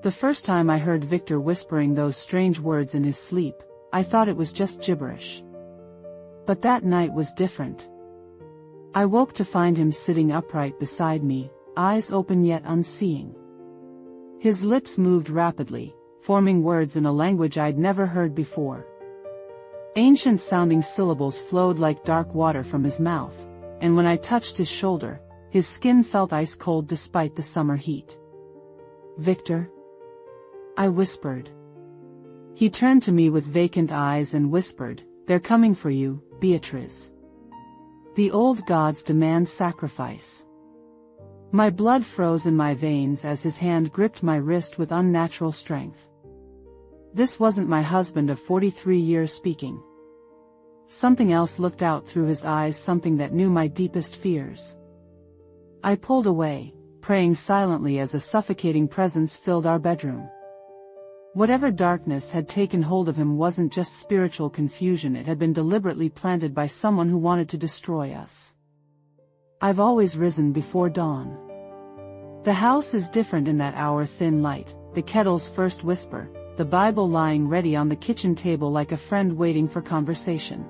The first time I heard Victor whispering those strange words in his sleep, I thought it was just gibberish. But that night was different. I woke to find him sitting upright beside me, eyes open yet unseeing. His lips moved rapidly, forming words in a language I'd never heard before. Ancient-sounding syllables flowed like dark water from his mouth, and when I touched his shoulder, his skin felt ice-cold despite the summer heat. "Victor?" I whispered. He turned to me with vacant eyes and whispered, "They're coming for you, Beatrice. The old gods demand sacrifice." My blood froze in my veins as his hand gripped my wrist with unnatural strength. This wasn't my husband of 43 years speaking. Something else looked out through his eyes, something that knew my deepest fears. I pulled away, praying silently as a suffocating presence filled our bedroom. Whatever darkness had taken hold of him wasn't just spiritual confusion, it had been deliberately planted by someone who wanted to destroy us. I've always risen before dawn. The house is different in that hour-thin light, the kettle's first whisper, the Bible lying ready on the kitchen table like a friend waiting for conversation.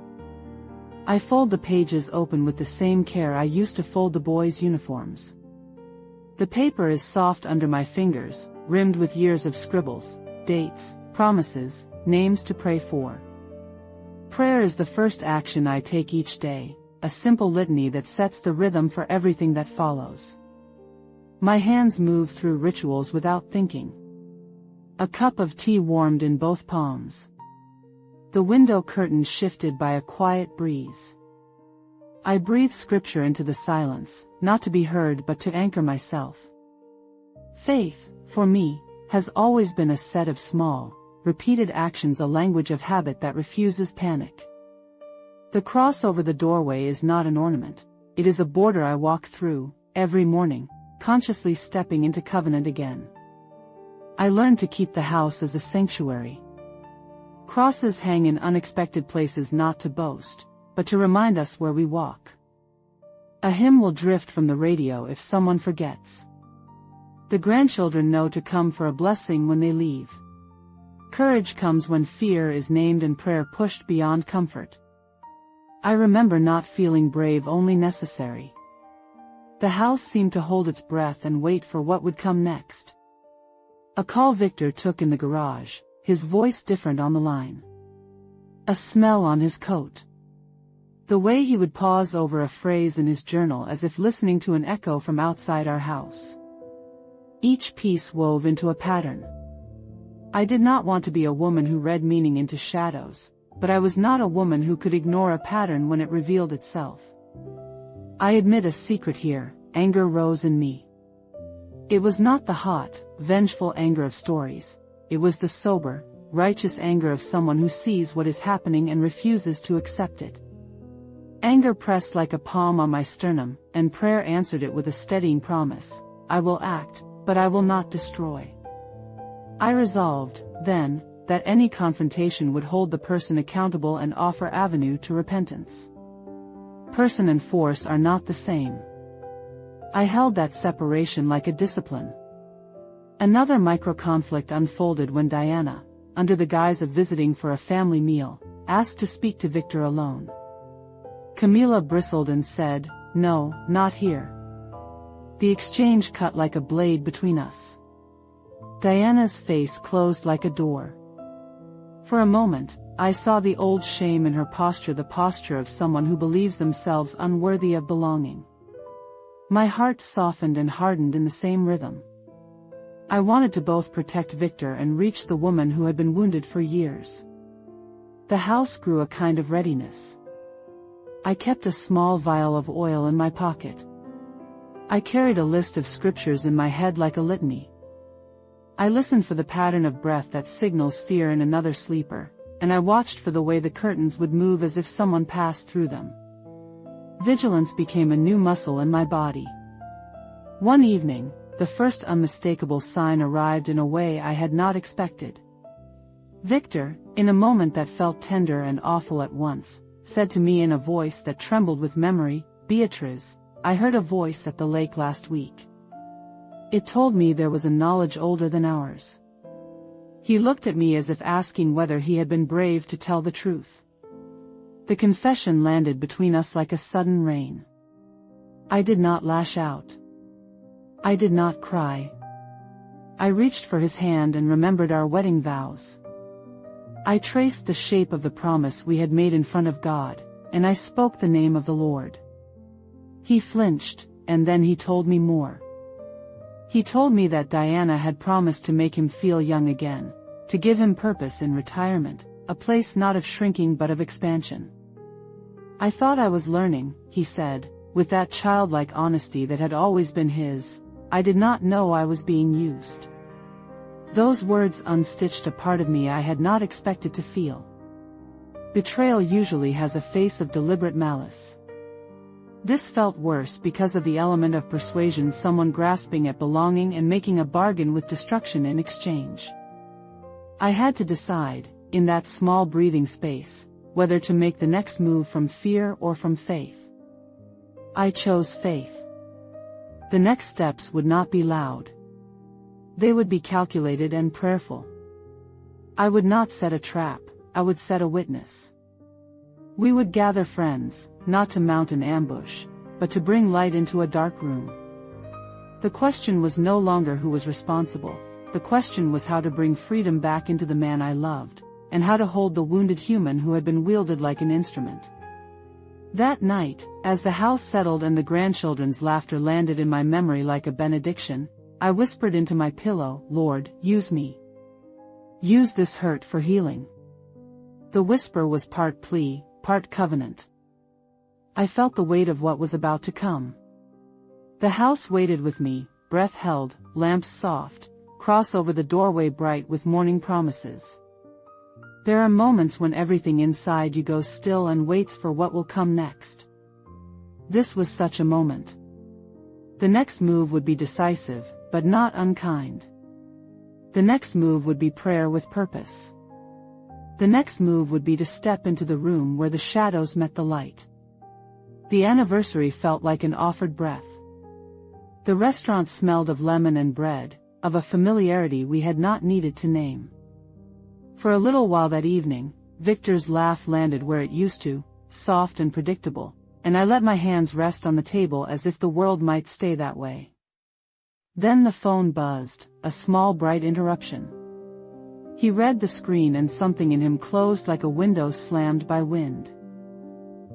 I fold the pages open with the same care I used to fold the boys' uniforms. The paper is soft under my fingers, rimmed with years of scribbles, dates, promises, names to pray for. Prayer is the first action I take each day, a simple litany that sets the rhythm for everything that follows. My hands move through rituals without thinking. A cup of tea warmed in both palms. The window curtain shifted by a quiet breeze. I breathe scripture into the silence, not to be heard but to anchor myself. Faith, for me, has always been a set of small, repeated actions, a language of habit that refuses panic. The cross over the doorway is not an ornament, it is a border I walk through, every morning, consciously stepping into covenant again. I learned to keep the house as a sanctuary. Crosses hang in unexpected places, not to boast, but to remind us where we walk. A hymn will drift from the radio if someone forgets. The grandchildren know to come for a blessing when they leave. Courage comes when fear is named and prayer pushed beyond comfort. I remember not feeling brave, only necessary. The house seemed to hold its breath and wait for what would come next. A call Victor took in the garage, his voice different on the line. A smell on his coat. The way he would pause over a phrase in his journal as if listening to an echo from outside our house. Each piece wove into a pattern. I did not want to be a woman who read meaning into shadows, but I was not a woman who could ignore a pattern when it revealed itself. I admit a secret here, anger rose in me. It was not the hot, vengeful anger of stories, it was the sober, righteous anger of someone who sees what is happening and refuses to accept it. Anger pressed like a palm on my sternum, and prayer answered it with a steadying promise. I will act, but I will not destroy. I resolved, then, that any confrontation would hold the person accountable and offer avenue to repentance. Person and force are not the same. I held that separation like a discipline. Another micro-conflict unfolded when Diana, under the guise of visiting for a family meal, asked to speak to Victor alone. Camila bristled and said, "No, not here." The exchange cut like a blade between us. Diana's face closed like a door. For a moment, I saw the old shame in her posture, the posture of someone who believes themselves unworthy of belonging. My heart softened and hardened in the same rhythm. I wanted to both protect Victor and reach the woman who had been wounded for years. The house grew a kind of readiness. I kept a small vial of oil in my pocket. I carried a list of scriptures in my head like a litany. I listened for the pattern of breath that signals fear in another sleeper, and I watched for the way the curtains would move as if someone passed through them. Vigilance became a new muscle in my body. One evening, the first unmistakable sign arrived in a way I had not expected. Victor, in a moment that felt tender and awful at once, said to me in a voice that trembled with memory, "Beatrice, I heard a voice at the lake last week. It told me there was a knowledge older than ours. He looked at me as if asking whether he had been brave to tell the truth. The confession landed between us like a sudden rain. I did not lash out. I did not cry. I reached for his hand and remembered our wedding vows. I traced the shape of the promise we had made in front of God, and I spoke the name of the Lord. He flinched, and then he told me more. He told me that Diana had promised to make him feel young again, to give him purpose in retirement, a place not of shrinking but of expansion. I thought I was learning, he said, with that childlike honesty that had always been his. I did not know I was being used. Those words unstitched a part of me I had not expected to feel. Betrayal usually has a face of deliberate malice. This felt worse because of the element of persuasion, someone grasping at belonging and making a bargain with destruction in exchange. I had to decide, in that small breathing space, whether to make the next move from fear or from faith. I chose faith. The next steps would not be loud. They would be calculated and prayerful. I would not set a trap, I would set a witness. We would gather friends, not to mount an ambush, but to bring light into a dark room. The question was no longer who was responsible, the question was how to bring freedom back into the man I loved, and how to hold the wounded human who had been wielded like an instrument. That night, as the house settled and the grandchildren's laughter landed in my memory like a benediction, I whispered into my pillow, "Lord, use me. Use this hurt for healing." The whisper was part plea, part covenant. I felt the weight of what was about to come. The house waited with me, breath held, lamps soft, cross over the doorway bright with morning promises. There are moments when everything inside you goes still and waits for what will come next. This was such a moment. The next move would be decisive, but not unkind. The next move would be prayer with purpose. The next move would be to step into the room where the shadows met the light. The anniversary felt like an offered breath. The restaurant smelled of lemon and bread, of a familiarity we had not needed to name. For a little while that evening, Victor's laugh landed where it used to, soft and predictable, and I let my hands rest on the table as if the world might stay that way. Then the phone buzzed, a small bright interruption. He read the screen and something in him closed like a window slammed by wind.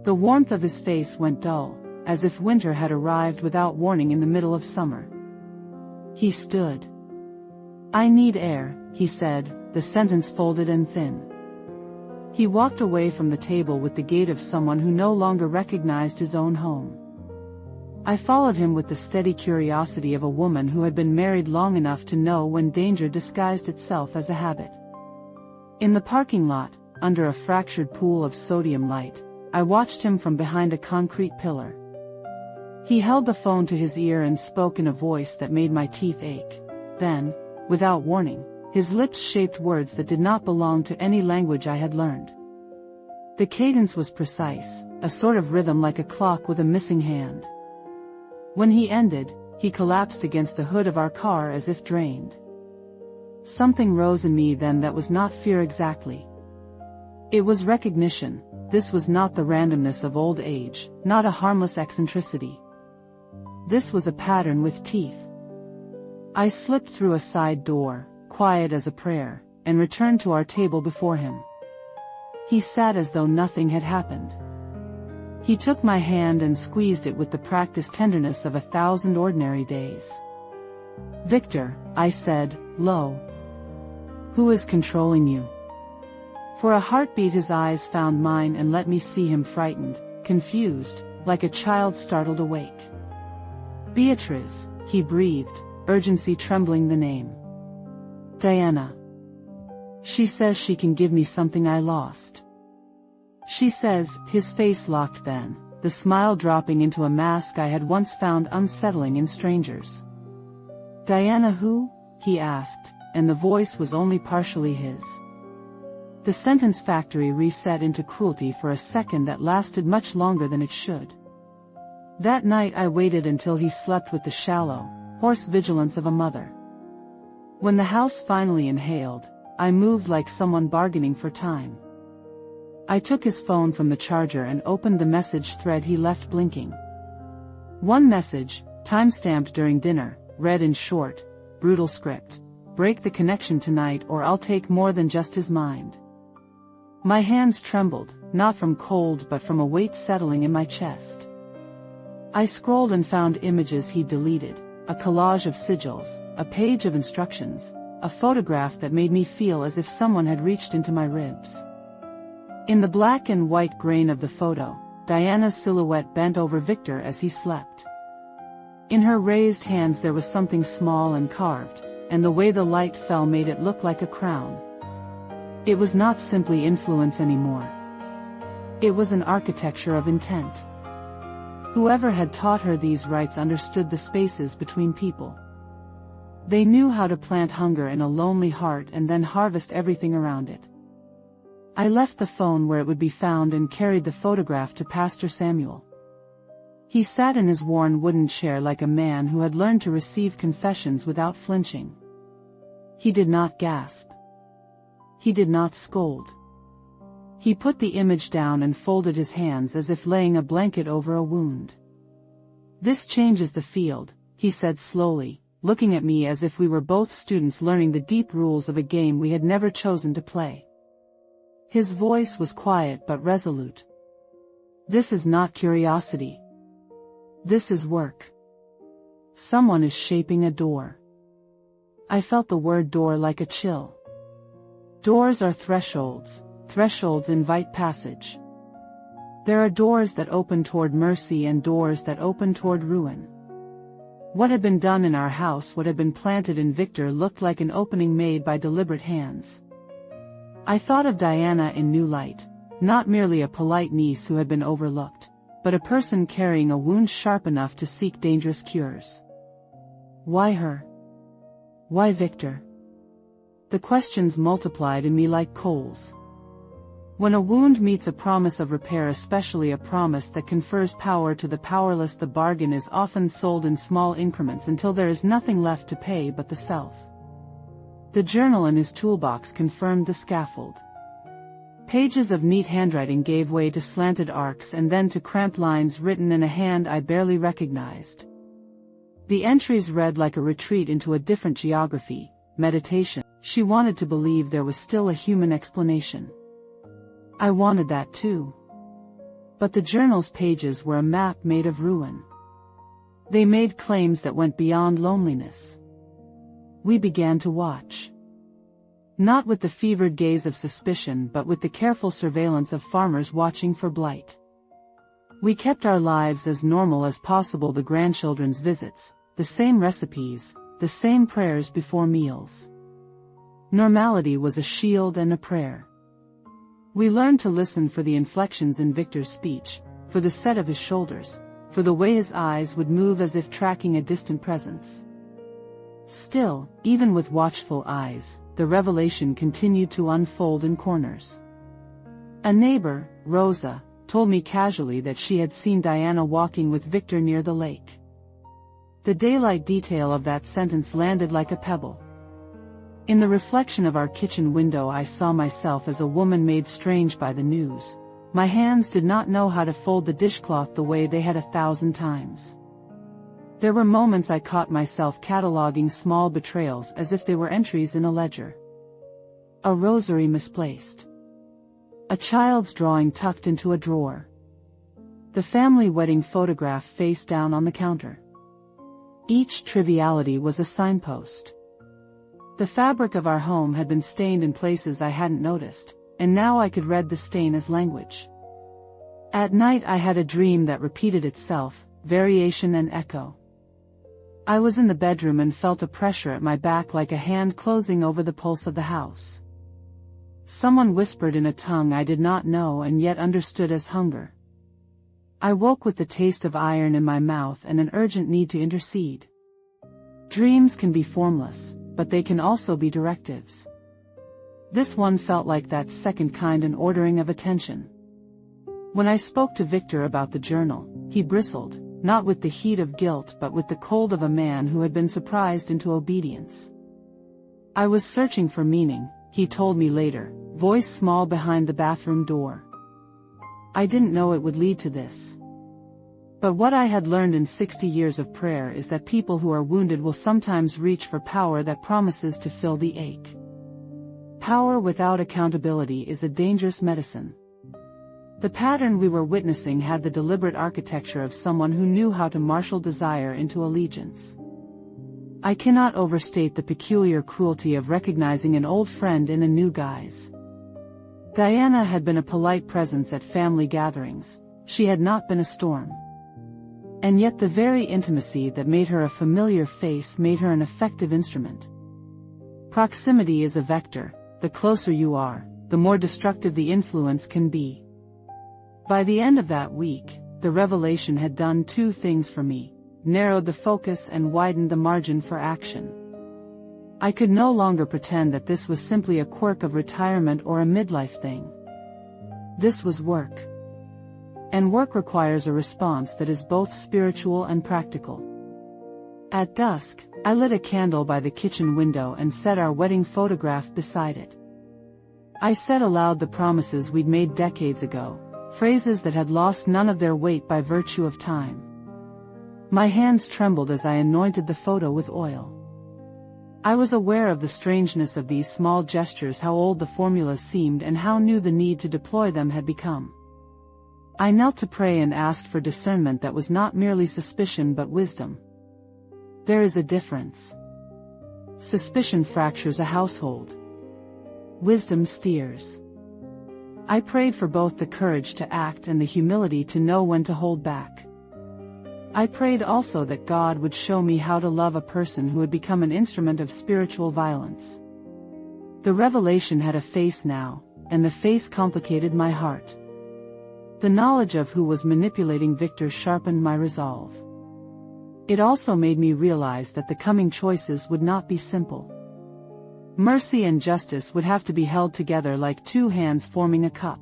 The warmth of his face went dull, as if winter had arrived without warning in the middle of summer. He stood. "I need air," he said, the sentence folded and thin. He walked away from the table with the gait of someone who no longer recognized his own home. I followed him with the steady curiosity of a woman who had been married long enough to know when danger disguised itself as a habit. In the parking lot, under a fractured pool of sodium light, I watched him from behind a concrete pillar. He held the phone to his ear and spoke in a voice that made my teeth ache. Then, without warning, his lips shaped words that did not belong to any language I had learned. The cadence was precise, a sort of rhythm like a clock with a missing hand. When he ended, he collapsed against the hood of our car as if drained. Something rose in me then that was not fear exactly. It was recognition. This was not the randomness of old age, not a harmless eccentricity. This was a pattern with teeth. I slipped through a side door, quiet as a prayer, and returned to our table before him. He sat as though nothing had happened. He took my hand and squeezed it with the practiced tenderness of 1,000 ordinary days. "Victor," I said, low. "Who is controlling you?" For a heartbeat his eyes found mine and let me see him frightened, confused, like a child startled awake. "Beatrice," he breathed, urgency trembling the name. "Diana. She says she can give me something I lost. She says," his face locked then, the smile dropping into a mask I had once found unsettling in strangers. "Diana who?" he asked, and the voice was only partially his. The sentence factory reset into cruelty for a second that lasted much longer than it should. That night I waited until he slept with the shallow, hoarse vigilance of a mother. When the house finally inhaled, I moved like someone bargaining for time. I took his phone from the charger and opened the message thread he left blinking. One message, time-stamped during dinner, read in short, brutal script: "Break the connection tonight or I'll take more than just his mind." My hands trembled, not from cold but from a weight settling in my chest. I scrolled and found images he'd deleted, a collage of sigils, a page of instructions, a photograph that made me feel as if someone had reached into my ribs. In the black and white grain of the photo, Diana's silhouette bent over Victor as he slept. In her raised hands there was something small and carved, and the way the light fell made it look like a crown. It was not simply influence anymore. It was an architecture of intent. Whoever had taught her these rites understood the spaces between people. They knew how to plant hunger in a lonely heart and then harvest everything around it. I left the phone where it would be found and carried the photograph to Pastor Samuel. He sat in his worn wooden chair like a man who had learned to receive confessions without flinching. He did not gasp. He did not scold. He put the image down and folded his hands as if laying a blanket over a wound. "This changes the field," he said slowly, looking at me as if we were both students learning the deep rules of a game we had never chosen to play. His voice was quiet but resolute. "This is not curiosity. This is work. Someone is shaping a door." I felt the word door like a chill. Doors are thresholds. Thresholds invite passage. There are doors that open toward mercy and doors that open toward ruin. What had been done in our house, what had been planted in Victor, looked like an opening made by deliberate hands. I thought of Diana in new light, not merely a polite niece who had been overlooked, but a person carrying a wound sharp enough to seek dangerous cures. Why her? Why Victor? The questions multiplied in me like coals. When a wound meets a promise of repair, especially a promise that confers power to the powerless, the bargain is often sold in small increments until there is nothing left to pay but the self. The journal in his toolbox confirmed the scaffold. Pages of neat handwriting gave way to slanted arcs and then to cramped lines written in a hand I barely recognized. The entries read like a retreat into a different geography, meditation. She wanted to believe there was still a human explanation. I wanted that too. But the journal's pages were a map made of ruin. They made claims that went beyond loneliness. We began to watch. Not with the fevered gaze of suspicion but with the careful surveillance of farmers watching for blight. We kept our lives as normal as possible, the grandchildren's visits, the same recipes, the same prayers before meals. Normality was a shield and a prayer. We learned to listen for the inflections in Victor's speech, for the set of his shoulders, for the way his eyes would move as if tracking a distant presence. Still, even with watchful eyes, the revelation continued to unfold in corners. A neighbor, Rosa, told me casually that she had seen Diana walking with Victor near the lake. The daylight detail of that sentence landed like a pebble. In the reflection of our kitchen window I saw myself as a woman made strange by the news. My hands did not know how to fold the dishcloth the way they had 1,000 times. There were moments I caught myself cataloging small betrayals as if they were entries in a ledger. A rosary misplaced. A child's drawing tucked into a drawer. The family wedding photograph face down on the counter. Each triviality was a signpost. The fabric of our home had been stained in places I hadn't noticed, and now I could read the stain as language. At night I had a dream that repeated itself, variation and echo. I was in the bedroom and felt a pressure at my back like a hand closing over the pulse of the house. Someone whispered in a tongue I did not know and yet understood as hunger. I woke with the taste of iron in my mouth and an urgent need to intercede. Dreams can be formless, but they can also be directives. This one felt like that second kind, an ordering of attention. When I spoke to Victor about the journal, he bristled, not with the heat of guilt but with the cold of a man who had been surprised into obedience. I was searching for meaning, he told me later, voice small behind the bathroom door. I didn't know it would lead to this. But what I had learned in 60 years of prayer is that people who are wounded will sometimes reach for power that promises to fill the ache. Power without accountability is a dangerous medicine. The pattern we were witnessing had the deliberate architecture of someone who knew how to marshal desire into allegiance. I cannot overstate the peculiar cruelty of recognizing an old friend in a new guise. Diana had been a polite presence at family gatherings, she had not been a storm. And yet the very intimacy that made her a familiar face made her an effective instrument. Proximity is a vector, the closer you are, the more destructive the influence can be. By the end of that week, the revelation had done two things for me, narrowed the focus and widened the margin for action. I could no longer pretend that this was simply a quirk of retirement or a midlife thing. This was work. And work requires a response that is both spiritual and practical. At dusk, I lit a candle by the kitchen window and set our wedding photograph beside it. I said aloud the promises we'd made decades ago, phrases that had lost none of their weight by virtue of time. My hands trembled as I anointed the photo with oil. I was aware of the strangeness of these small gestures, how old the formula seemed and how new the need to deploy them had become. I knelt to pray and asked for discernment that was not merely suspicion but wisdom. There is a difference. Suspicion fractures a household. Wisdom steers. I prayed for both the courage to act and the humility to know when to hold back. I prayed also that God would show me how to love a person who had become an instrument of spiritual violence. The revelation had a face now, and the face complicated my heart. The knowledge of who was manipulating Victor sharpened my resolve. It also made me realize that the coming choices would not be simple. Mercy and justice would have to be held together like two hands forming a cup.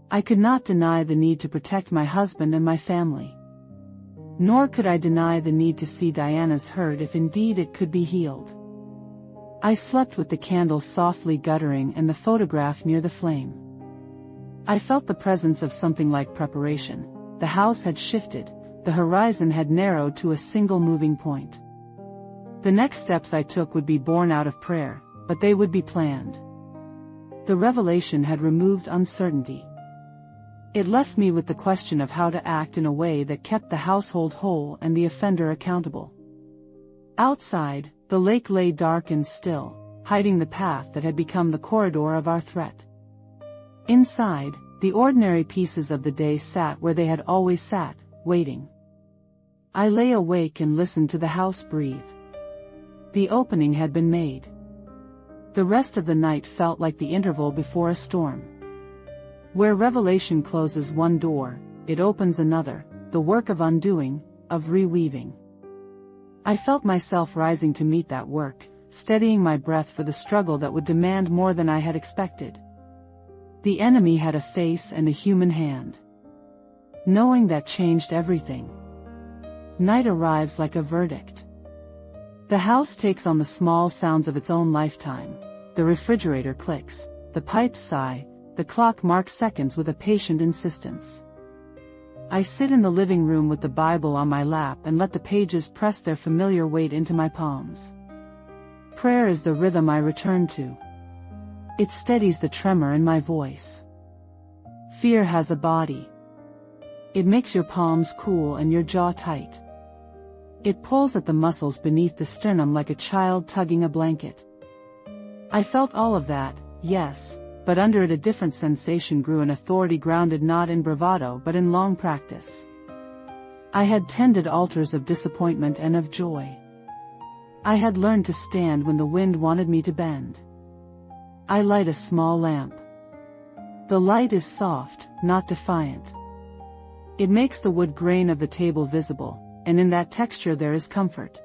I could not deny the need to protect my husband and my family. Nor could I deny the need to see Diana's hurt if indeed it could be healed. I slept with the candle softly guttering and the photograph near the flame. I felt the presence of something like preparation. The house had shifted, the horizon had narrowed to a single moving point. The next steps I took would be born out of prayer, but they would be planned. The revelation had removed uncertainty. It left me with the question of how to act in a way that kept the household whole and the offender accountable. Outside, the lake lay dark and still, hiding the path that had become the corridor of our threat. Inside, the ordinary pieces of the day sat where they had always sat, waiting. I lay awake and listened to the house breathe. The opening had been made. The rest of the night felt like the interval before a storm. Where revelation closes one door, it opens another, the work of undoing, of reweaving. I felt myself rising to meet that work, steadying my breath for the struggle that would demand more than I had expected. The enemy had a face and a human hand. Knowing that changed everything. Night arrives like a verdict. The house takes on the small sounds of its own lifetime. The refrigerator clicks, the pipes sigh, the clock marks seconds with a patient insistence. I sit in the living room with the Bible on my lap and let the pages press their familiar weight into my palms. Prayer is the rhythm I return to. It steadies the tremor in my voice. Fear has a body. It makes your palms cool and your jaw tight. It pulls at the muscles beneath the sternum like a child tugging a blanket. I felt all of that, yes, but under it a different sensation grew, an authority grounded not in bravado but in long practice. I had tended altars of disappointment and of joy. I had learned to stand when the wind wanted me to bend. I light a small lamp. The light is soft, not defiant. It makes the wood grain of the table visible, and in that texture there is comfort.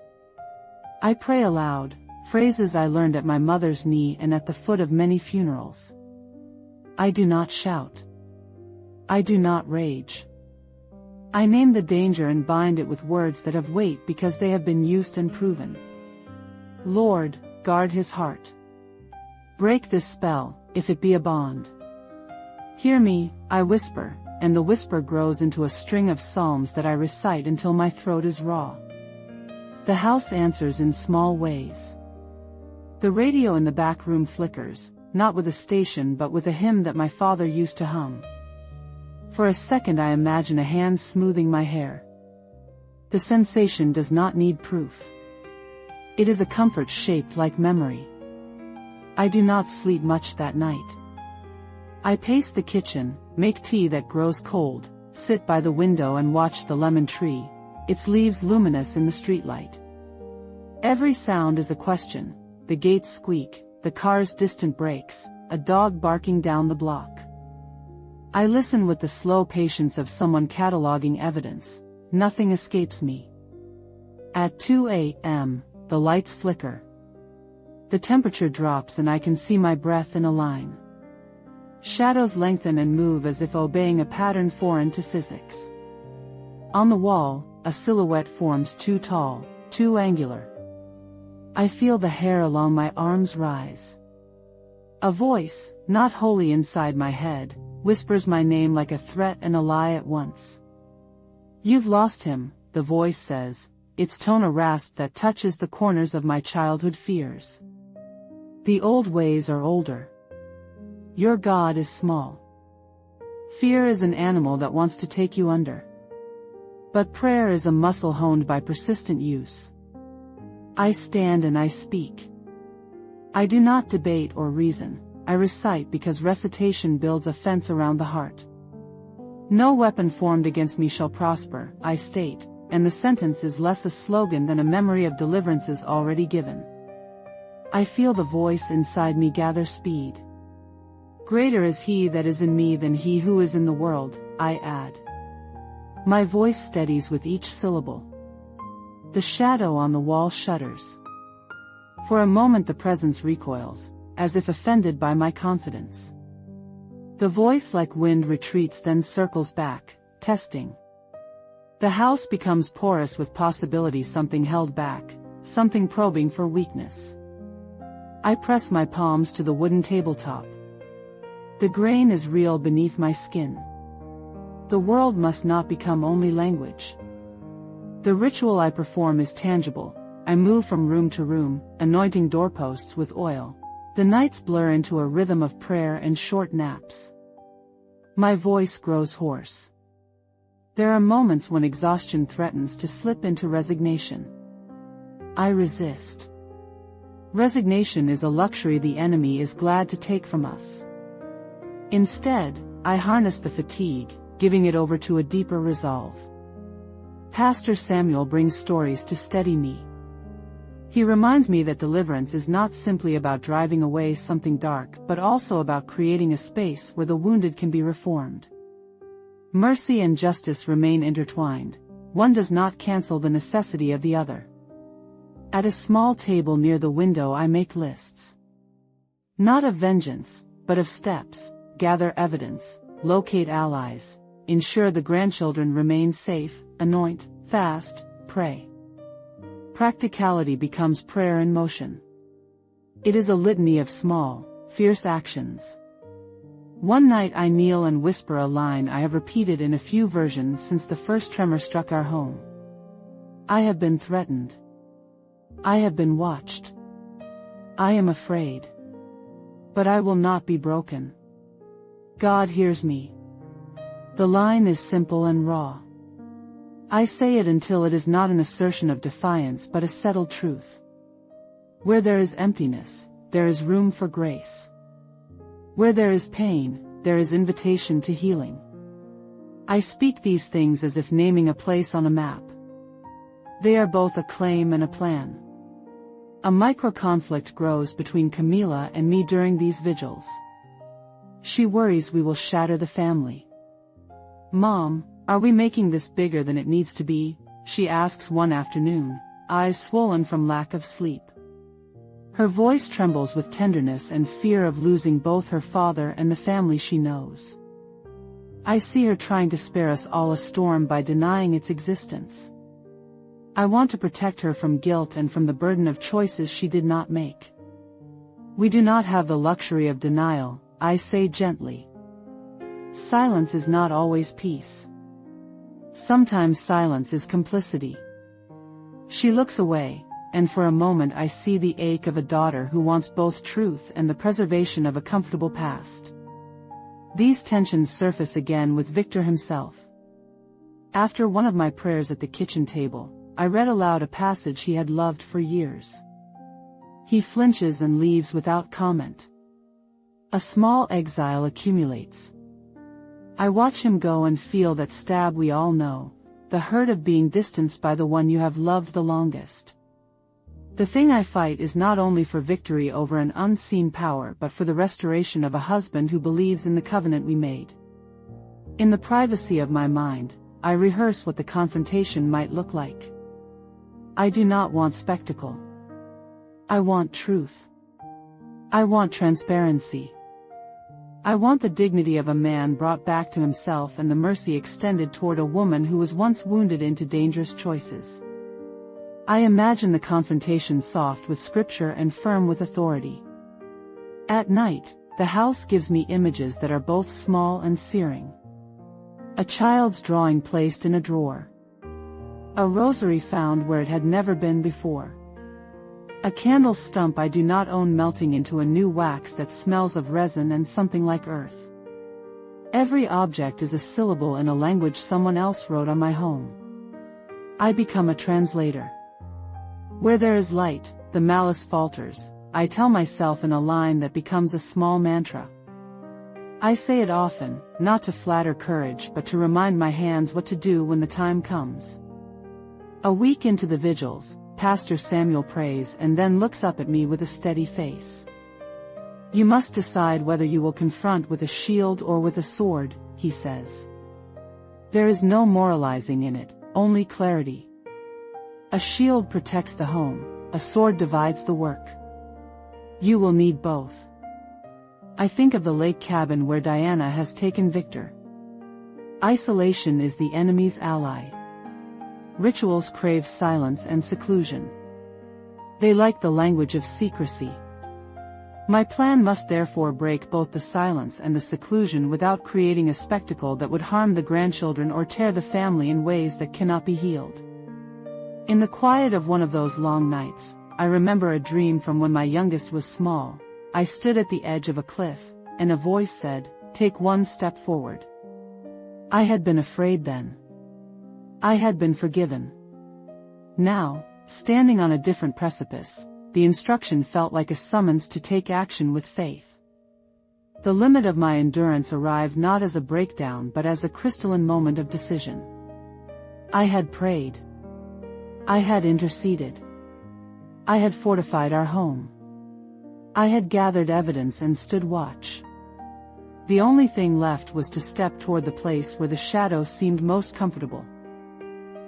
I pray aloud, phrases I learned at my mother's knee and at the foot of many funerals. I do not shout. I do not rage. I name the danger and bind it with words that have weight because they have been used and proven. Lord, guard his heart. Break this spell, if it be a bond. Hear me, I whisper, and the whisper grows into a string of psalms that I recite until my throat is raw. The house answers in small ways. The radio in the back room flickers, not with a station but with a hymn that my father used to hum. For a second I imagine a hand smoothing my hair. The sensation does not need proof. It is a comfort shaped like memory. I do not sleep much that night. I pace the kitchen, make tea that grows cold, sit by the window and watch the lemon tree, its leaves luminous in the streetlight. Every sound is a question: the gates squeak, the car's distant brakes, a dog barking down the block. I listen with the slow patience of someone cataloging evidence. Nothing escapes me. At 2 a.m., the lights flicker. The temperature drops and I can see my breath in a line. Shadows lengthen and move as if obeying a pattern foreign to physics. On the wall, a silhouette forms too tall, too angular. I feel the hair along my arms rise. A voice, not wholly inside my head, whispers my name like a threat and a lie at once. You've lost him, the voice says, its tone a rasp that touches the corners of my childhood fears. The old ways are older. Your God is small. Fear is an animal that wants to take you under. But prayer is a muscle honed by persistent use. I stand and I speak. I do not debate or reason. I recite because recitation builds a fence around the heart. No weapon formed against me shall prosper, I state, and the sentence is less a slogan than a memory of deliverances already given. I feel the voice inside me gather speed. Greater is he that is in me than he who is in the world, I add. My voice steadies with each syllable. The shadow on the wall shudders. For a moment the presence recoils, as if offended by my confidence. The voice like wind retreats then circles back, testing. The house becomes porous with possibility, something held back, something probing for weakness. I press my palms to the wooden tabletop. The grain is real beneath my skin. The world must not become only language. The ritual I perform is tangible. I move from room to room, anointing doorposts with oil. The nights blur into a rhythm of prayer and short naps. My voice grows hoarse. There are moments when exhaustion threatens to slip into resignation. I resist. Resignation is a luxury the enemy is glad to take from us. Instead, I harness the fatigue, giving it over to a deeper resolve. Pastor Samuel brings stories to steady me. He reminds me that deliverance is not simply about driving away something dark, but also about creating a space where the wounded can be reformed. Mercy and justice remain intertwined. One does not cancel the necessity of the other. At a small table near the window I make lists. Not of vengeance, but of steps. Gather evidence, locate allies, ensure the grandchildren remain safe, anoint, fast, pray. Practicality becomes prayer in motion. It is a litany of small, fierce actions. One night I kneel and whisper a line I have repeated in a few versions since the first tremor struck our home. I have been threatened. I have been watched. I am afraid. But I will not be broken. God hears me. The line is simple and raw. I say it until it is not an assertion of defiance but a settled truth. Where there is emptiness, there is room for grace. Where there is pain, there is invitation to healing. I speak these things as if naming a place on a map. They are both a claim and a plan. A micro-conflict grows between Camila and me during these vigils. She worries we will shatter the family. Mom, are we making this bigger than it needs to be? She asks one afternoon, eyes swollen from lack of sleep. Her voice trembles with tenderness and fear of losing both her father and the family she knows. I see her trying to spare us all a storm by denying its existence. I want to protect her from guilt and from the burden of choices she did not make. We do not have the luxury of denial, I say gently. Silence is not always peace. Sometimes silence is complicity. She looks away, and for a moment I see the ache of a daughter who wants both truth and the preservation of a comfortable past. These tensions surface again with Victor himself. After one of my prayers at the kitchen table, I read aloud a passage he had loved for years. He flinches and leaves without comment. A small exile accumulates. I watch him go and feel that stab we all know, the hurt of being distanced by the one you have loved the longest. The thing I fight is not only for victory over an unseen power but for the restoration of a husband who believes in the covenant we made. In the privacy of my mind, I rehearse what the confrontation might look like. I do not want spectacle. I want truth. I want transparency. I want the dignity of a man brought back to himself and the mercy extended toward a woman who was once wounded into dangerous choices. I imagine the confrontation soft with scripture and firm with authority. At night, the house gives me images that are both small and searing. A child's drawing placed in a drawer. A rosary found where it had never been before. A candle stump I do not own melting into a new wax that smells of resin and something like earth. Every object is a syllable in a language someone else wrote on my home. I become a translator. Where there is light, the malice falters, I tell myself in a line that becomes a small mantra. I say it often, not to flatter courage but to remind my hands what to do when the time comes. A week into the vigils, Pastor Samuel prays and then looks up at me with a steady face. You must decide whether you will confront with a shield or with a sword, he says. There is no moralizing in it, only clarity. A shield protects the home, a sword divides the work. You will need both. I think of the lake cabin where Diana has taken Victor. Isolation is the enemy's ally. Rituals crave silence and seclusion. They like the language of secrecy. My plan must therefore break both the silence and the seclusion without creating a spectacle that would harm the grandchildren or tear the family in ways that cannot be healed. In the quiet of one of those long nights, I remember a dream from when my youngest was small. I stood at the edge of a cliff, and a voice said, "Take one step forward." I had been afraid then. I had been forgiven. Now, standing on a different precipice, the instruction felt like a summons to take action with faith. The limit of my endurance arrived not as a breakdown but as a crystalline moment of decision. I had prayed. I had interceded. I had fortified our home. I had gathered evidence and stood watch. The only thing left was to step toward the place where the shadow seemed most comfortable.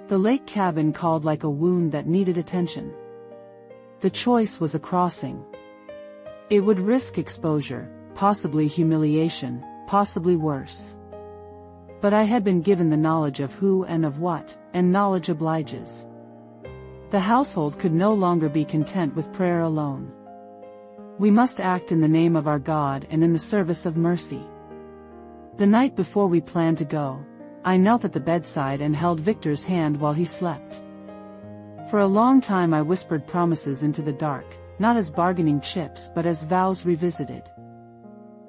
The lake cabin called like a wound that needed attention. The choice was a crossing. It would risk exposure, possibly humiliation, possibly worse. But I had been given the knowledge of who and of what, and knowledge obliges. The household could no longer be content with prayer alone. We must act in the name of our God and in the service of mercy. The night before we planned to go, I knelt at the bedside and held Victor's hand while he slept. For a long time I whispered promises into the dark, not as bargaining chips but as vows revisited.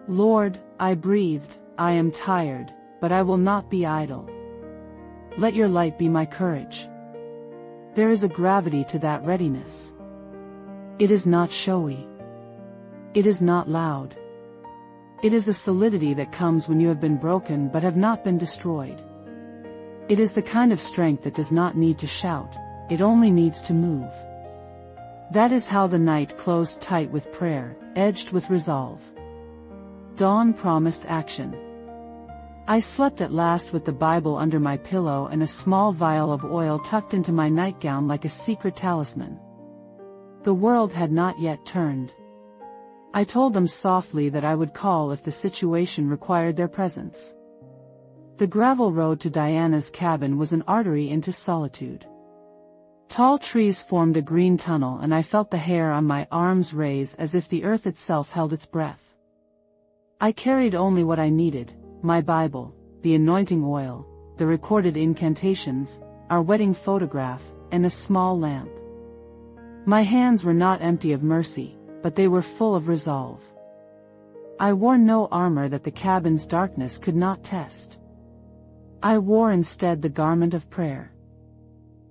Lord, I breathed, I am tired, but I will not be idle. Let your light be my courage. There is a gravity to that readiness. It is not showy. It is not loud. It is a solidity that comes when you have been broken but have not been destroyed. It is the kind of strength that does not need to shout, it only needs to move. That is how the night closed tight with prayer, edged with resolve. Dawn promised action. I slept at last with the Bible under my pillow and a small vial of oil tucked into my nightgown like a secret talisman. The world had not yet turned. I told them softly that I would call if the situation required their presence. The gravel road to Diana's cabin was an artery into solitude. Tall trees formed a green tunnel, and I felt the hair on my arms raise as if the earth itself held its breath. I carried only what I needed: my Bible, the anointing oil, the recorded incantations, our wedding photograph, and a small lamp. My hands were not empty of mercy, but they were full of resolve. I wore no armor that the cabin's darkness could not test. I wore instead the garment of prayer.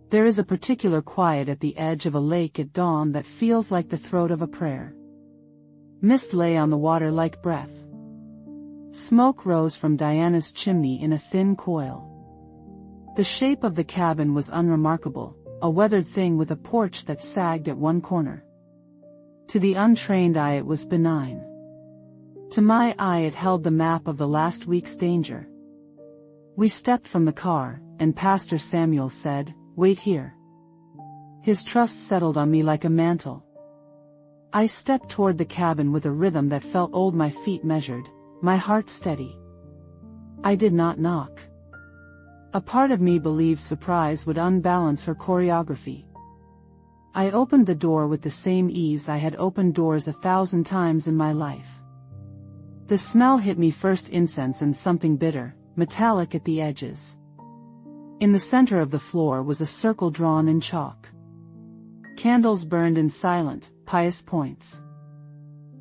There is a particular quiet at the edge of a lake at dawn that feels like the throat of a prayer. Mist lay on the water like breath. Smoke rose from Diana's chimney in a thin coil. The shape of the cabin was unremarkable, a weathered thing with a porch that sagged at one corner. To the untrained eye it was benign. To my eye it held the map of the last week's danger. We stepped from the car, and Pastor Samuel said, "Wait here." His trust settled on me like a mantle. I stepped toward the cabin with a rhythm that felt old, my feet measured, my heart steady. I did not knock. A part of me believed surprise would unbalance her choreography. I opened the door with the same ease I had opened doors 1,000 times in my life. The smell hit me first: incense and something bitter, metallic at the edges. In the center of the floor was a circle drawn in chalk. Candles burned in silent, pious points.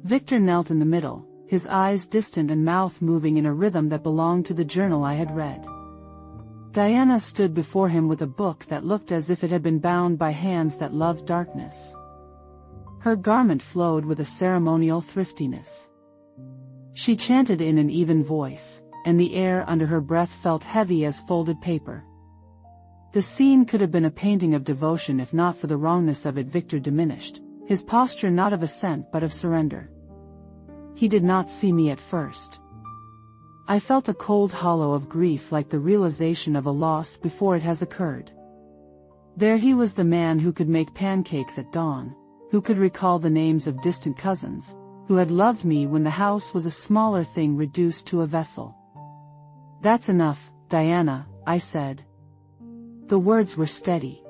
Victor knelt in the middle, his eyes distant and mouth moving in a rhythm that belonged to the journal I had read. Diana stood before him with a book that looked as if it had been bound by hands that loved darkness. Her garment flowed with a ceremonial thriftiness. She chanted in an even voice, and the air under her breath felt heavy as folded paper. The scene could have been a painting of devotion if not for the wrongness of it. Victor diminished, his posture not of assent but of surrender. He did not see me at first. I felt a cold hollow of grief, like the realization of a loss before it has occurred. There he was, the man who could make pancakes at dawn, who could recall the names of distant cousins, who had loved me when the house was a smaller thing reduced to a vessel. "That's enough, Diana," I said. The words were steady.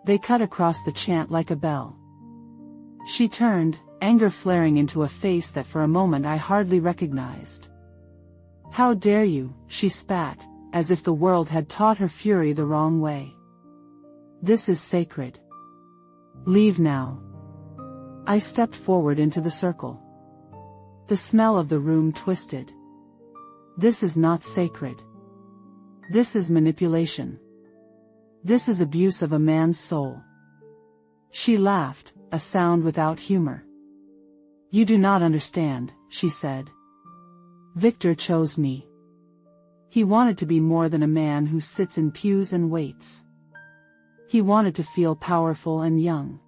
They cut across the chant like a bell. She turned, anger flaring into a face that for a moment I hardly recognized. "How dare you," she spat, as if the world had taught her fury the wrong way. "This is sacred. Leave now." I stepped forward into the circle. The smell of the room twisted. "This is not sacred. This is manipulation. This is abuse of a man's soul." She laughed, a sound without humor. "You do not understand," she said. "Victor chose me. He wanted to be more than a man who sits in pews and waits. He wanted to feel powerful and young.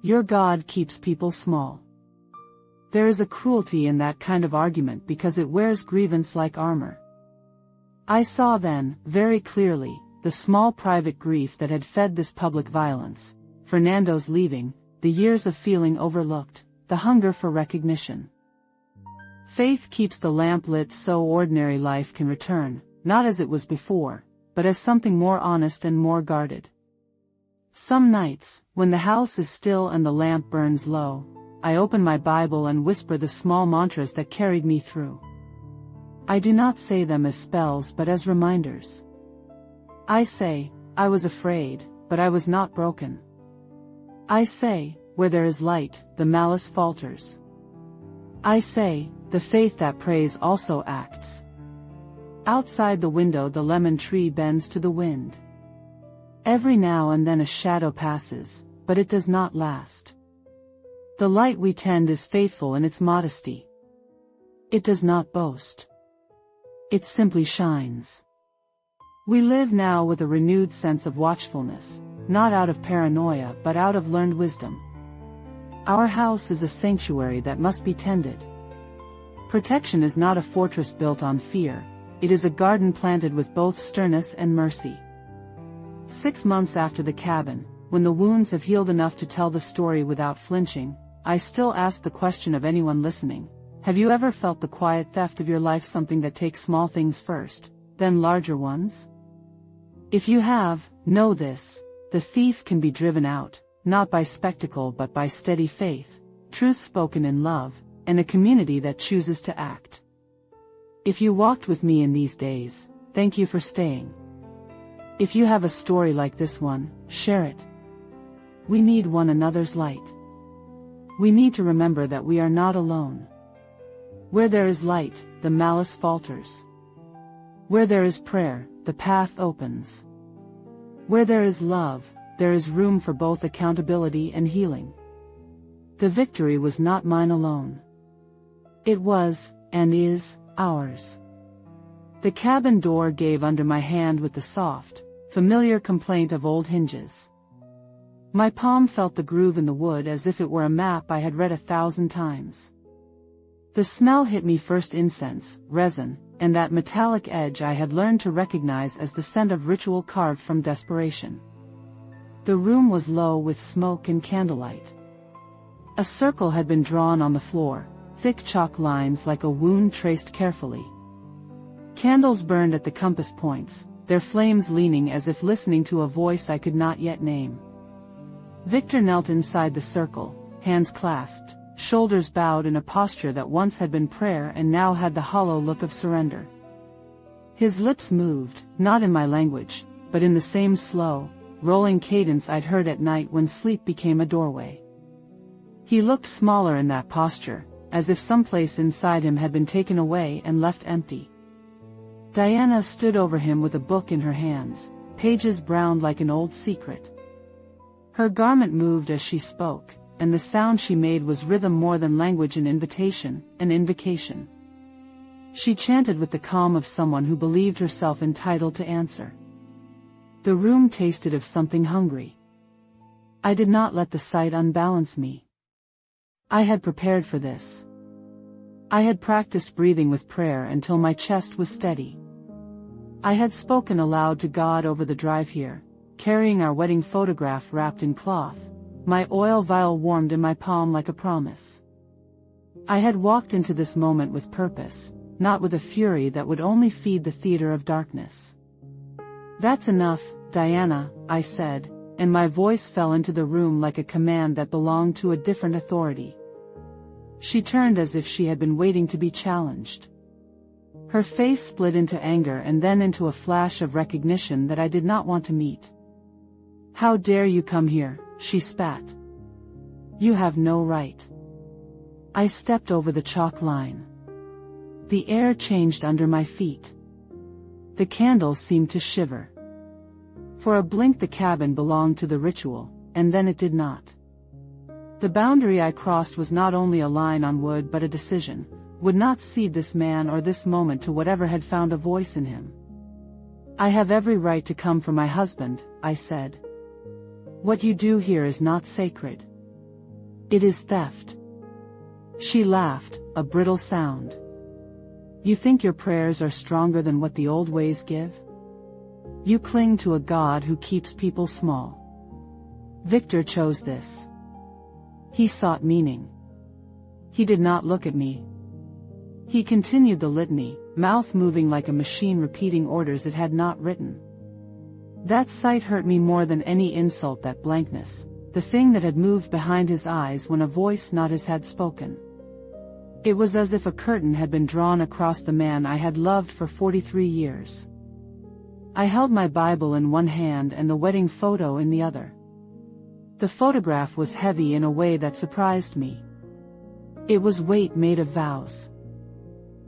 Your God keeps people small." There is a cruelty in that kind of argument because it wears grievance like armor. I saw then, very clearly, the small private grief that had fed this public violence: Fernando's leaving, the years of feeling overlooked, the hunger for recognition. Faith keeps the lamp lit so ordinary life can return, not as it was before, but as something more honest and more guarded. Some nights, when the house is still and the lamp burns low, I open my Bible and whisper the small mantras that carried me through. I do not say them as spells but as reminders. I say, I was afraid, but I was not broken. I say, where there is light, the malice falters. I say, the faith that prays also acts. Outside the window the lemon tree bends to the wind. Every now and then a shadow passes, but it does not last. The light we tend is faithful in its modesty. It does not boast. It simply shines. We live now with a renewed sense of watchfulness, not out of paranoia but out of learned wisdom. Our house is a sanctuary that must be tended. Protection is not a fortress built on fear, it is a garden planted with both sternness and mercy. 6 months after the cabin, when the wounds have healed enough to tell the story without flinching, I still ask the question of anyone listening: have you ever felt the quiet theft of your life, something that takes small things first, then larger ones? If you have, know this, the thief can be driven out, not by spectacle but by steady faith, truth spoken in love, and a community that chooses to act. If you walked with me in these days, thank you for staying. If you have a story like this one, share it. We need one another's light. We need to remember that we are not alone. Where there is light, the malice falters. Where there is prayer, the path opens. Where there is love, there is room for both accountability and healing. The victory was not mine alone. It was, and is, ours. The cabin door gave under my hand with the soft, familiar complaint of old hinges. My palm felt the groove in the wood as if it were a map I had read 1,000 times. The smell hit me first: incense, resin, and that metallic edge I had learned to recognize as the scent of ritual carved from desperation. The room was low with smoke and candlelight. A circle had been drawn on the floor, thick chalk lines like a wound traced carefully. Candles burned at the compass points, their flames leaning as if listening to a voice I could not yet name. Victor knelt inside the circle, hands clasped, shoulders bowed in a posture that once had been prayer and now had the hollow look of surrender. His lips moved, not in my language, but in the same slow, rolling cadence I'd heard at night when sleep became a doorway. He looked smaller in that posture, as if someplace inside him had been taken away and left empty. Diana stood over him with a book in her hands, pages browned like an old secret. Her garment moved as she spoke, and the sound she made was rhythm more than language, an invitation, an invocation. She chanted with the calm of someone who believed herself entitled to answer. The room tasted of something hungry. I did not let the sight unbalance me. I had prepared for this. I had practiced breathing with prayer until my chest was steady. I had spoken aloud to God over the drive here, carrying our wedding photograph wrapped in cloth, my oil vial warmed in my palm like a promise. I had walked into this moment with purpose, not with a fury that would only feed the theater of darkness. "That's enough, Diana," I said, and my voice fell into the room like a command that belonged to a different authority. She turned as if she had been waiting to be challenged. Her face split into anger and then into a flash of recognition that I did not want to meet. "How dare you come here," she spat. "You have no right." I stepped over the chalk line. The air changed under my feet. The candles seemed to shiver. For a blink the cabin belonged to the ritual, and then it did not. The boundary I crossed was not only a line on wood but a decision, would not cede this man or this moment to whatever had found a voice in him. "I have every right to come for my husband," I said. "What you do here is not sacred. It is theft." She laughed, a brittle sound. "You think your prayers are stronger than what the old ways give? You cling to a God who keeps people small. Victor chose this. He sought meaning. He did not look at me. He continued the litany, mouth moving like a machine repeating orders it had not written. That sight hurt me more than any insult, that blankness, the thing that had moved behind his eyes when a voice not his had spoken. It was as if a curtain had been drawn across the man I had loved for 43 years. I held my Bible in one hand and the wedding photo in the other. The photograph was heavy in a way that surprised me. It was weight made of vows.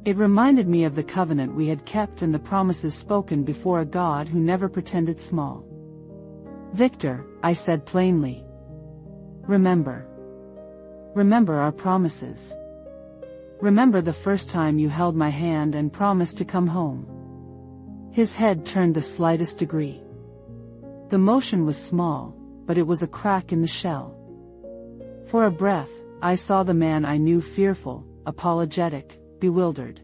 It reminded me of the covenant we had kept and the promises spoken before a God who never pretended small. "Victor," I said plainly. Remember our promises. Remember the first time you held my hand and promised to come home." His head turned the slightest degree. The motion was small, but it was a crack in the shell. For a breath, I saw the man I knew fearful, apologetic, bewildered.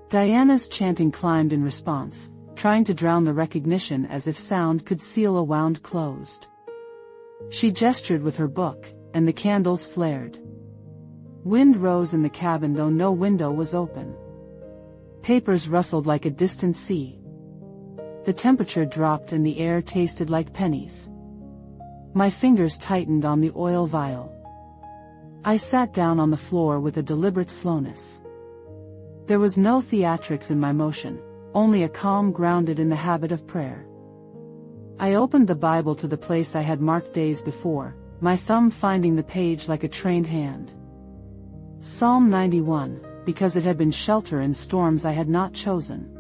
Diana's chanting climbed in response, trying to drown the recognition as if sound could seal a wound closed. She gestured with her book, and the candles flared. Wind rose in the cabin though no window was open. Papers rustled like a distant sea. The temperature dropped and the air tasted like pennies. My fingers tightened on the oil vial. I sat down on the floor with a deliberate slowness. There was no theatrics in my motion, only a calm grounded in the habit of prayer. I opened the Bible to the place I had marked days before, my thumb finding the page like a trained hand. Psalm 91, because it had been shelter in storms I had not chosen.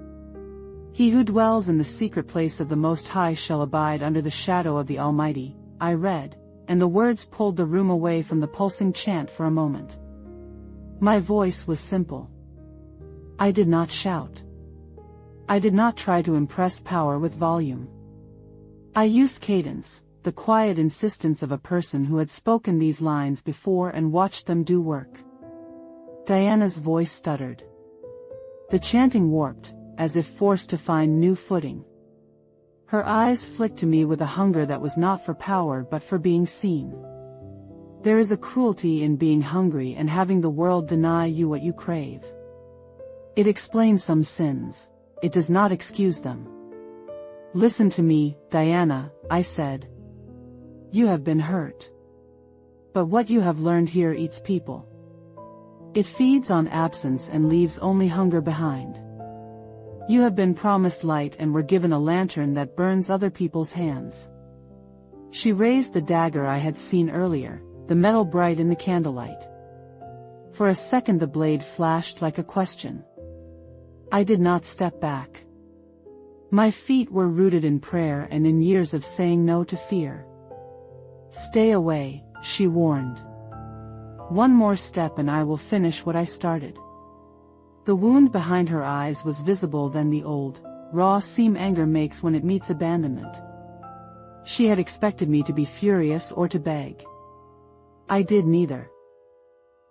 He who dwells in the secret place of the Most High shall abide under the shadow of the Almighty, I read, and the words pulled the room away from the pulsing chant for a moment. My voice was simple. I did not shout. I did not try to impress power with volume. I used cadence, the quiet insistence of a person who had spoken these lines before and watched them do work. Diana's voice stuttered. The chanting warped, as if forced to find new footing. Her eyes flicked to me with a hunger that was not for power but for being seen. There is a cruelty in being hungry and having the world deny you what you crave. It explains some sins. It does not excuse them. Listen to me, Diana, I said. You have been hurt. But what you have learned here eats people. It feeds on absence and leaves only hunger behind. You have been promised light and were given a lantern that burns other people's hands. She raised the dagger I had seen earlier, the metal bright in the candlelight. For a second the blade flashed like a question. I did not step back. My feet were rooted in prayer and in years of saying no to fear. Stay away, she warned. One more step and I will finish what I started. The wound behind her eyes was visible than the old, raw seam anger makes when it meets abandonment. She had expected me to be furious or to beg. I did neither.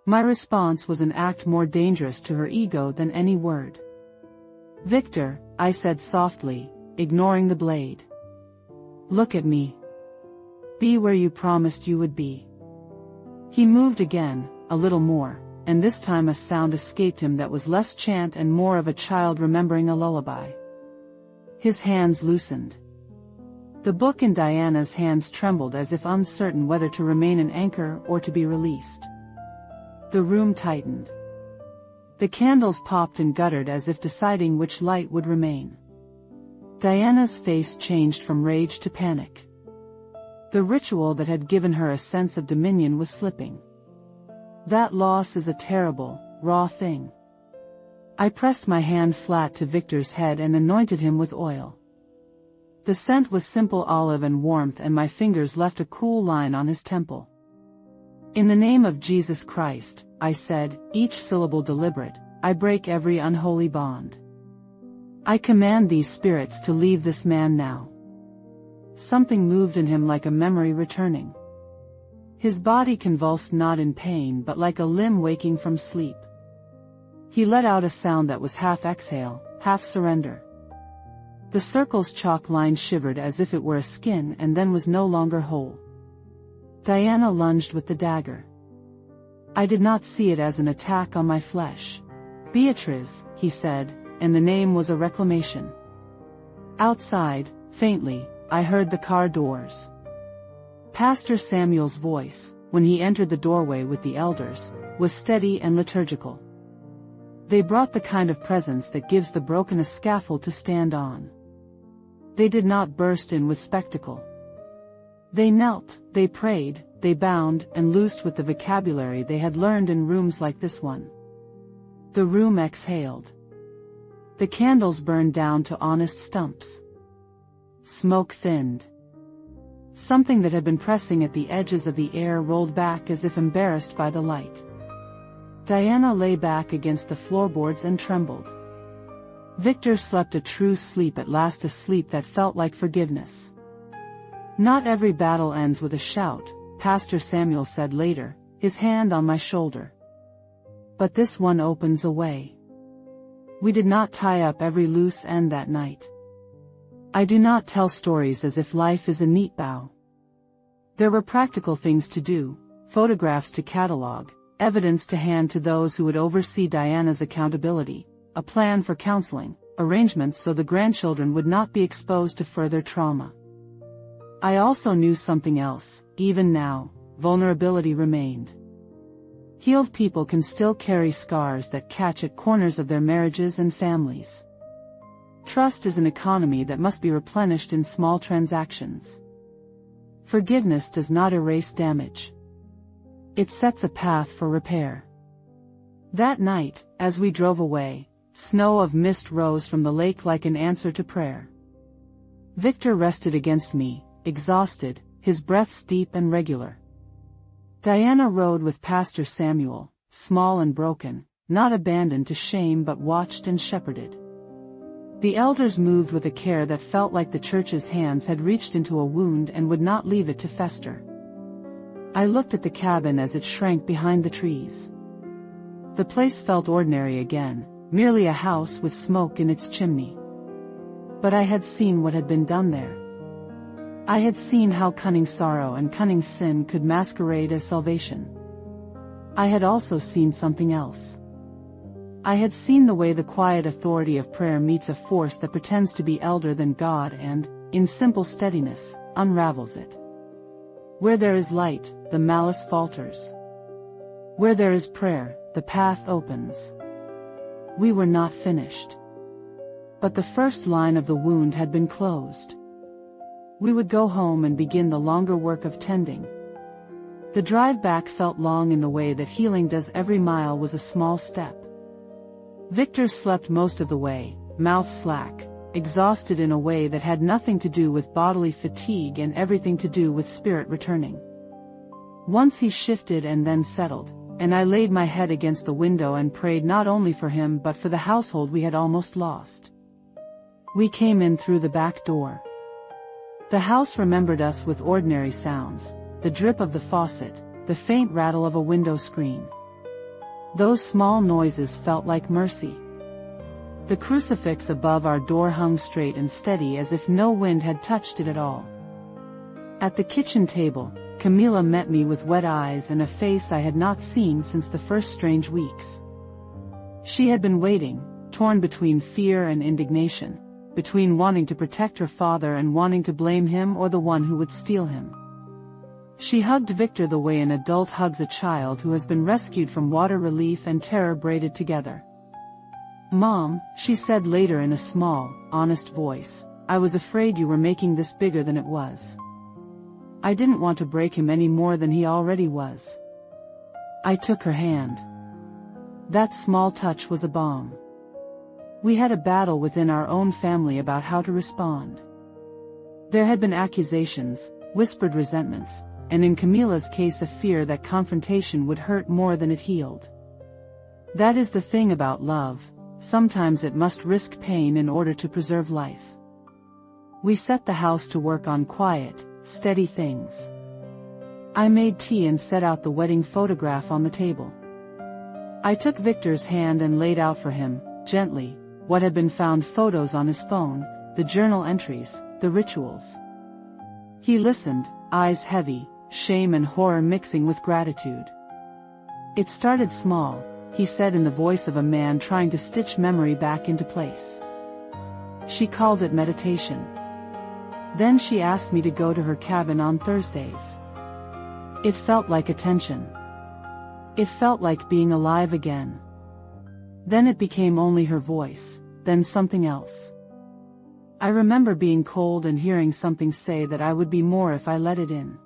My response was an act more dangerous to her ego than any word. Victor, I said softly, ignoring the blade. Look at me. Be where you promised you would be. He moved again, a little more, and this time a sound escaped him that was less chant and more of a child remembering a lullaby. His hands loosened. The book in Diana's hands trembled as if uncertain whether to remain an anchor or to be released. The room tightened. The candles popped and guttered as if deciding which light would remain. Diana's face changed from rage to panic. The ritual that had given her a sense of dominion was slipping. That loss is a terrible, raw thing. I pressed my hand flat to Victor's head and anointed him with oil. The scent was simple olive and warmth, and my fingers left a cool line on his temple. In the name of Jesus Christ, I said, each syllable deliberate, I break every unholy bond. I command these spirits to leave this man now. Something moved in him like a memory returning. His body convulsed not in pain but like a limb waking from sleep. He let out a sound that was half exhale, half surrender. The circle's chalk line shivered as if it were a skin and then was no longer whole. Diana lunged with the dagger. I did not see it as an attack on my flesh. Beatrice, he said, and the name was a reclamation. Outside, faintly, I heard the car doors. Pastor Samuel's voice, when he entered the doorway with the elders, was steady and liturgical. They brought the kind of presence that gives the broken a scaffold to stand on. They did not burst in with spectacle. They knelt, they prayed, they bound and loosed with the vocabulary they had learned in rooms like this one. The room exhaled. The candles burned down to honest stumps. Smoke thinned. Something that had been pressing at the edges of the air rolled back as if embarrassed by the light. Diana lay back against the floorboards and trembled. Victor slept a true sleep at last, a sleep that felt like forgiveness. Not every battle ends with a shout, Pastor Samuel said later, his hand on my shoulder. But this one opens a way. We did not tie up every loose end that night. I do not tell stories as if life is a neat bow. There were practical things to do, photographs to catalog, evidence to hand to those who would oversee Diana's accountability, a plan for counseling, arrangements so the grandchildren would not be exposed to further trauma. I also knew something else. Even now, vulnerability remained. Healed people can still carry scars that catch at corners of their marriages and families. Trust is an economy that must be replenished in small transactions. Forgiveness does not erase damage. It sets a path for repair. That night, as we drove away, snow of mist rose from the lake like an answer to prayer. Victor rested against me, exhausted, his breaths deep and regular. Diana rode with Pastor Samuel, small and broken, not abandoned to shame but watched and shepherded. The elders moved with a care that felt like the church's hands had reached into a wound and would not leave it to fester. I looked at the cabin as it shrank behind the trees. The place felt ordinary again, merely a house with smoke in its chimney. But I had seen what had been done there. I had seen how cunning sorrow and cunning sin could masquerade as salvation. I had also seen something else. I had seen the way the quiet authority of prayer meets a force that pretends to be elder than God and, in simple steadiness, unravels it. Where there is light, the malice falters. Where there is prayer, the path opens. We were not finished. But the first line of the wound had been closed. We would go home and begin the longer work of tending. The drive back felt long in the way that healing does. Every mile was a small step. Victor slept most of the way, mouth slack, exhausted in a way that had nothing to do with bodily fatigue and everything to do with spirit returning. Once he shifted and then settled, and I laid my head against the window and prayed not only for him but for the household we had almost lost. We came in through the back door. The house remembered us with ordinary sounds, the drip of the faucet, the faint rattle of a window screen. Those small noises felt like mercy. The crucifix above our door hung straight and steady as if no wind had touched it at all. At the kitchen table, Camila met me with wet eyes and a face I had not seen since the first strange weeks. She had been waiting, torn between fear and indignation, between wanting to protect her father and wanting to blame him or the one who would steal him. She hugged Victor the way an adult hugs a child who has been rescued from water relief and terror braided together. "Mom," she said later in a small, honest voice, "I was afraid you were making this bigger than it was. I didn't want to break him any more than he already was." I took her hand. That small touch was a balm. We had a battle within our own family about how to respond. There had been accusations, whispered resentments, and in Camila's case a fear that confrontation would hurt more than it healed. That is the thing about love, sometimes it must risk pain in order to preserve life. We set the house to work on quiet, steady things. I made tea and set out the wedding photograph on the table. I took Victor's hand and laid out for him, gently, what had been found photos on his phone, the journal entries, the rituals. He listened, eyes heavy, shame and horror mixing with gratitude. "It started small," he said in the voice of a man trying to stitch memory back into place. "She called it meditation. Then she asked me to go to her cabin on Thursdays. It felt like attention. It felt like being alive again. Then it became only her voice, then something else. I remember being cold and hearing something say that I would be more if I let it in.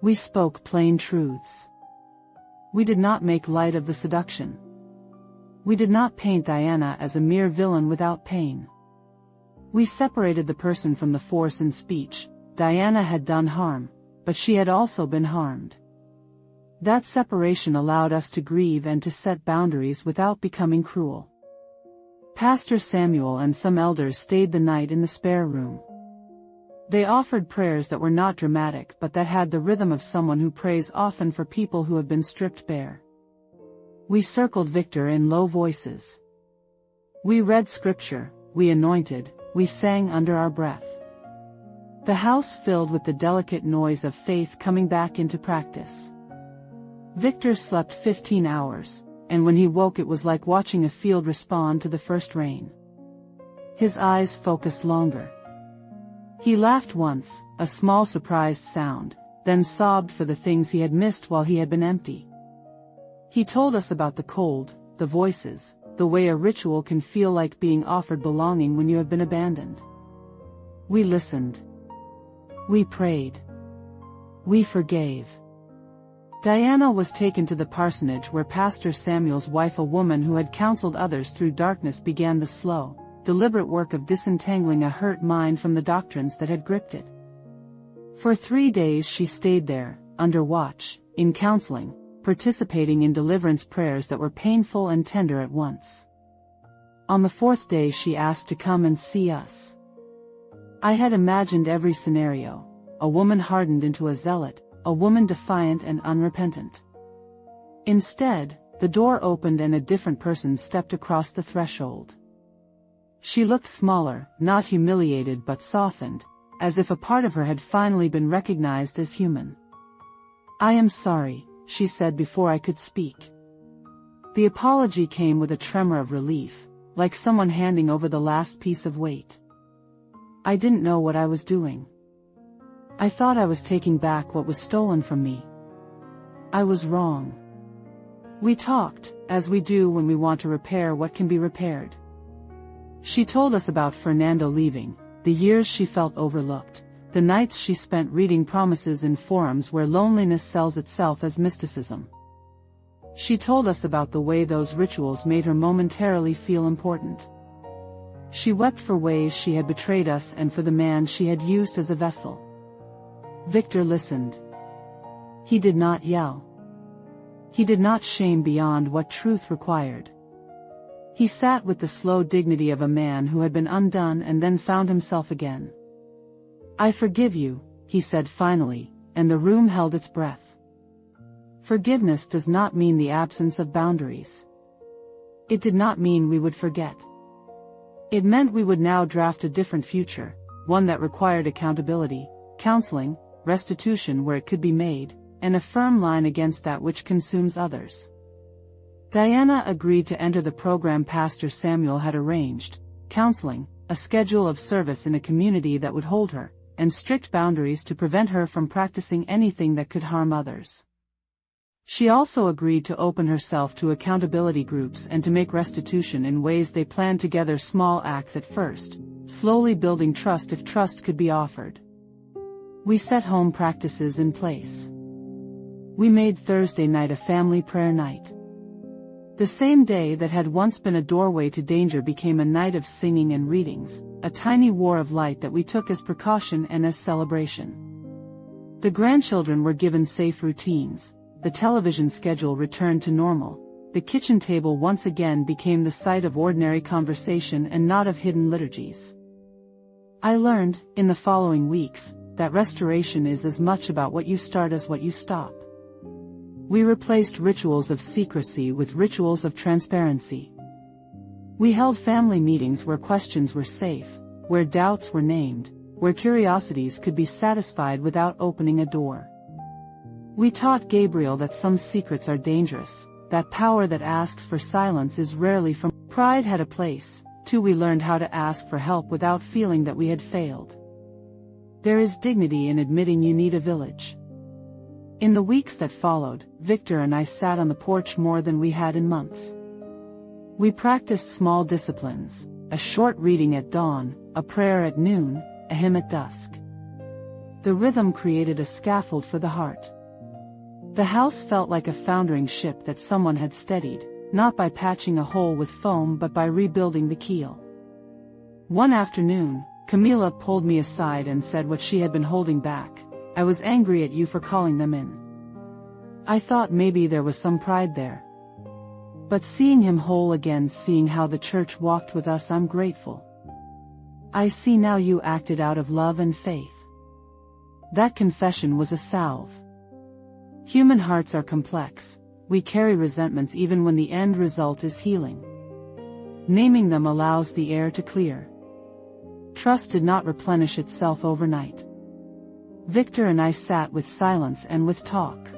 We spoke plain truths. We did not make light of the seduction. We did not paint Diana as a mere villain without pain. We separated the person from the force in speech. Diana had done harm, but she had also been harmed. That separation allowed us to grieve and to set boundaries without becoming cruel. Pastor Samuel and some elders stayed the night in the spare room. They offered prayers that were not dramatic but that had the rhythm of someone who prays often for people who have been stripped bare. We circled Victor in low voices. We read scripture, we anointed, we sang under our breath. The house filled with the delicate noise of faith coming back into practice. Victor slept 15 hours, and when he woke it was like watching a field respond to the first rain. His eyes focused longer. He laughed once, a small surprised sound, then sobbed for the things he had missed while he had been empty. He told us about the cold, the voices, the way a ritual can feel like being offered belonging when you have been abandoned. We listened. We prayed. We forgave. Diana was taken to the parsonage where Pastor Samuel's wife, a woman who had counseled others through darkness, began the slow, deliberate work of disentangling a hurt mind from the doctrines that had gripped it. For 3 days she stayed there, under watch, in counseling, participating in deliverance prayers that were painful and tender at once. On the 4th day she asked to come and see us. I had imagined every scenario, a woman hardened into a zealot, a woman defiant and unrepentant. Instead, the door opened and a different person stepped across the threshold. She looked smaller, not humiliated but softened, as if a part of her had finally been recognized as human. "I am sorry," she said before I could speak. The apology came with a tremor of relief, like someone handing over the last piece of weight. I didn't know what I was doing. I thought I was taking back what was stolen from me. I was wrong. We talked, as we do when we want to repair what can be repaired. She told us about Fernando leaving, the years she felt overlooked, the nights she spent reading promises in forums where loneliness sells itself as mysticism. She told us about the way those rituals made her momentarily feel important. She wept for ways she had betrayed us and for the man she had used as a vessel. Victor listened. He did not yell. He did not shame beyond what truth required. He sat with the slow dignity of a man who had been undone and then found himself again. "I forgive you," he said finally, and the room held its breath. Forgiveness does not mean the absence of boundaries. It did not mean we would forget. It meant we would now draft a different future, one that required accountability, counseling, restitution where it could be made, and a firm line against that which consumes others. Diana agreed to enter the program Pastor Samuel had arranged: counseling, a schedule of service in a community that would hold her, and strict boundaries to prevent her from practicing anything that could harm others. She also agreed to open herself to accountability groups and to make restitution in ways they planned together, small acts at first, slowly building trust if trust could be offered. We set home practices in place. We made Thursday night a family prayer night. The same day that had once been a doorway to danger became a night of singing and readings, a tiny war of light that we took as precaution and as celebration. The grandchildren were given safe routines, the television schedule returned to normal, the kitchen table once again became the site of ordinary conversation and not of hidden liturgies. I learned, in the following weeks, that restoration is as much about what you start as what you stop. We replaced rituals of secrecy with rituals of transparency. We held family meetings where questions were safe, where doubts were named, where curiosities could be satisfied without opening a door. We taught Gabriel that some secrets are dangerous, that power that asks for silence is rarely from pride had a place, too. We learned how to ask for help without feeling that we had failed. There is dignity in admitting you need a village. In the weeks that followed, Victor and I sat on the porch more than we had in months. We practiced small disciplines, a short reading at dawn, a prayer at noon, a hymn at dusk. The rhythm created a scaffold for the heart. The house felt like a foundering ship that someone had steadied, not by patching a hole with foam but by rebuilding the keel. One afternoon, Camila pulled me aside and said what she had been holding back: "I was angry at you for calling them in." I thought maybe there was some pride there. But seeing him whole again, seeing how the church walked with us, I'm grateful. I see now you acted out of love and faith. That confession was a salve. Human hearts are complex. We carry resentments even when the end result is healing. Naming them allows the air to clear. Trust did not replenish itself overnight. Victor and I sat with silence and with talk.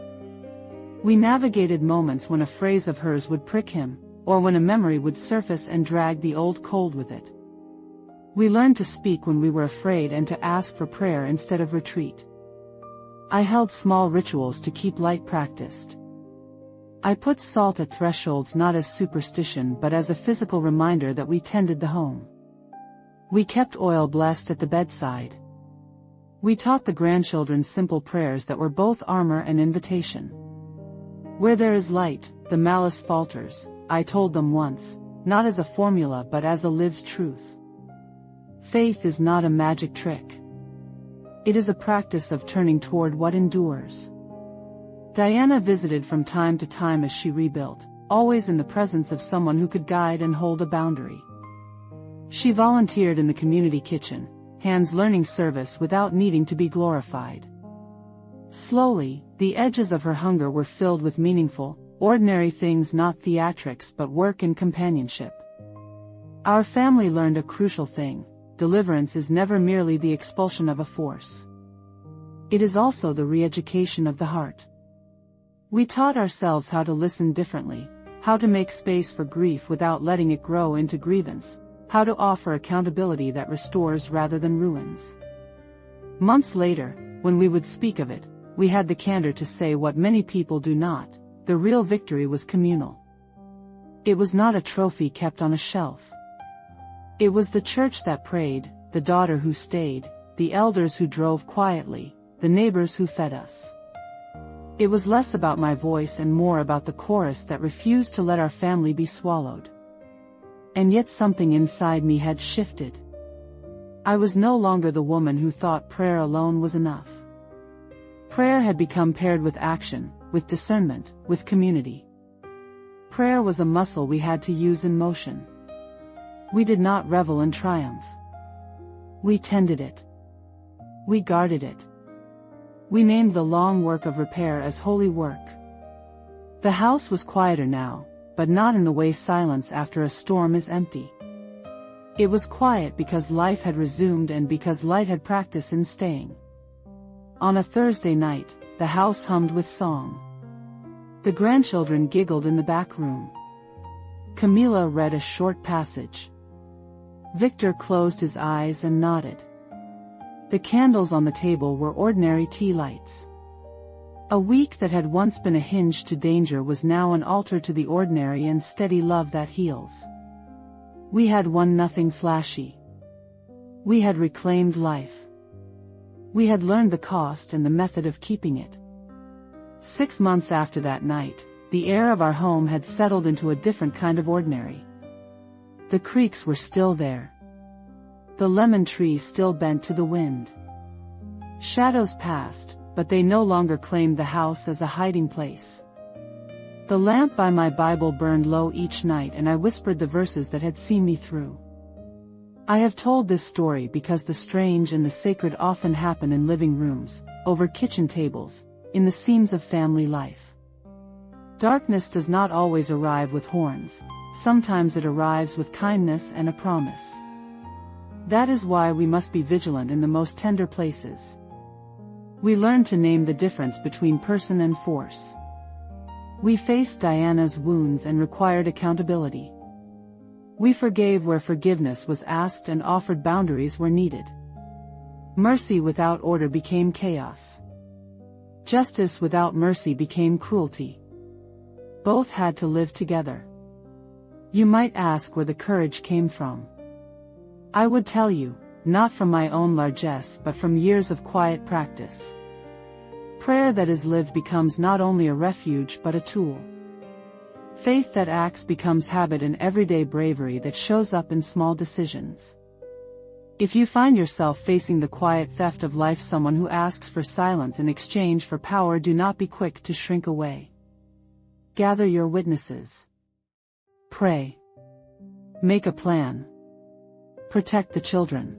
We navigated moments when a phrase of hers would prick him, or when a memory would surface and drag the old cold with it. We learned to speak when we were afraid and to ask for prayer instead of retreat. I held small rituals to keep light practiced. I put salt at thresholds not as superstition but as a physical reminder that we tended the home. We kept oil blessed at the bedside. We taught the grandchildren simple prayers that were both armor and invitation. Where there is light, the malice falters, I told them once, not as a formula but as a lived truth. Faith is not a magic trick. It is a practice of turning toward what endures. Diana visited from time to time as she rebuilt, always in the presence of someone who could guide and hold a boundary. She volunteered in the community kitchen, hands learning service without needing to be glorified. Slowly, the edges of her hunger were filled with meaningful, ordinary things, not theatrics but work and companionship. Our family learned a crucial thing: deliverance is never merely the expulsion of a force. It is also the re-education of the heart. We taught ourselves how to listen differently, how to make space for grief without letting it grow into grievance, how to offer accountability that restores rather than ruins. Months later, when we would speak of it, we had the candor to say what many people do not: the real victory was communal. It was not a trophy kept on a shelf. It was the church that prayed, the daughter who stayed, the elders who drove quietly, the neighbors who fed us. It was less about my voice and more about the chorus that refused to let our family be swallowed. And yet something inside me had shifted. I was no longer the woman who thought prayer alone was enough. Prayer had become paired with action, with discernment, with community. Prayer was a muscle we had to use in motion. We did not revel in triumph. We tended it. We guarded it. We named the long work of repair as holy work. The house was quieter now, but not in the way silence after a storm is empty. It was quiet because life had resumed and because light had practice in staying. On a Thursday night, the house hummed with song. The grandchildren giggled in the back room. Camila read a short passage. Victor closed his eyes and nodded. The candles on the table were ordinary tea lights. A week that had once been a hinge to danger was now an altar to the ordinary and steady love that heals. We had won nothing flashy. We had reclaimed life. We had learned the cost and the method of keeping it. 6 months after that night, the air of our home had settled into a different kind of ordinary. The creaks were still there. The lemon tree still bent to the wind. Shadows passed, but they no longer claimed the house as a hiding place. The lamp by my Bible burned low each night and I whispered the verses that had seen me through. I have told this story because the strange and the sacred often happen in living rooms, over kitchen tables, in the seams of family life. Darkness does not always arrive with horns, sometimes it arrives with kindness and a promise. That is why we must be vigilant in the most tender places. We learned to name the difference between person and force. We faced Diana's wounds and required accountability. We forgave where forgiveness was asked and offered boundaries where needed. Mercy without order became chaos. Justice without mercy became cruelty. Both had to live together. You might ask where the courage came from. I would tell you, not from my own largesse but from years of quiet practice. Prayer that is lived becomes not only a refuge but a tool. Faith that acts becomes habit and everyday bravery that shows up in small decisions. If you find yourself facing the quiet theft of life, someone who asks for silence in exchange for power, do not be quick to shrink away. Gather your witnesses. Pray. Make a plan. Protect the children.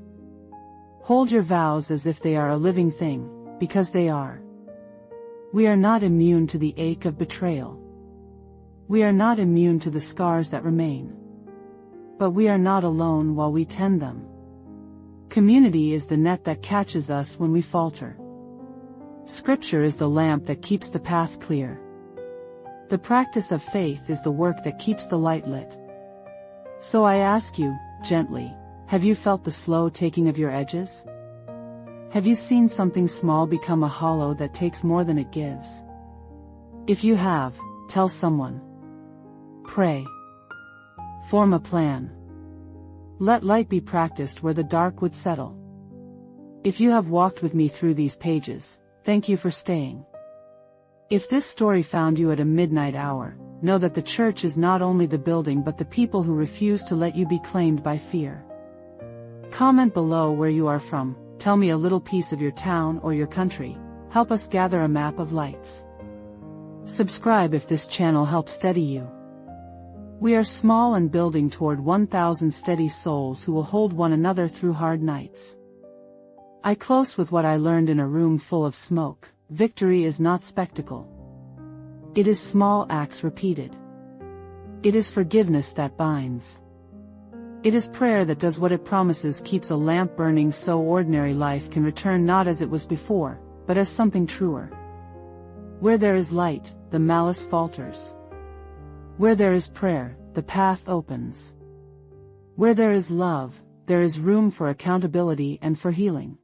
Hold your vows as if they are a living thing, because they are. We are not immune to the ache of betrayal. We are not immune to the scars that remain. But we are not alone while we tend them. Community is the net that catches us when we falter. Scripture is the lamp that keeps the path clear. The practice of faith is the work that keeps the light lit. So I ask you, gently, have you felt the slow taking of your edges? Have you seen something small become a hollow that takes more than it gives? If you have, tell someone. Pray. Form a plan. Let light be practiced where the dark would settle. If you have walked with me through these pages, thank you for staying. If this story found you at a midnight hour, know that the church is not only the building but the people who refuse to let you be claimed by fear. Comment below where you are from, tell me a little piece of your town or your country, help us gather a map of lights. Subscribe if this channel helps steady you. We are small and building toward 1,000 steady souls who will hold one another through hard nights. I close with what I learned in a room full of smoke. Victory is not spectacle. It is small acts repeated. It is forgiveness that binds. It is prayer that does what it promises, keeps a lamp burning so ordinary life can return not as it was before, but as something truer. Where there is light, the malice falters. Where there is prayer, the path opens. Where there is love, there is room for accountability and for healing.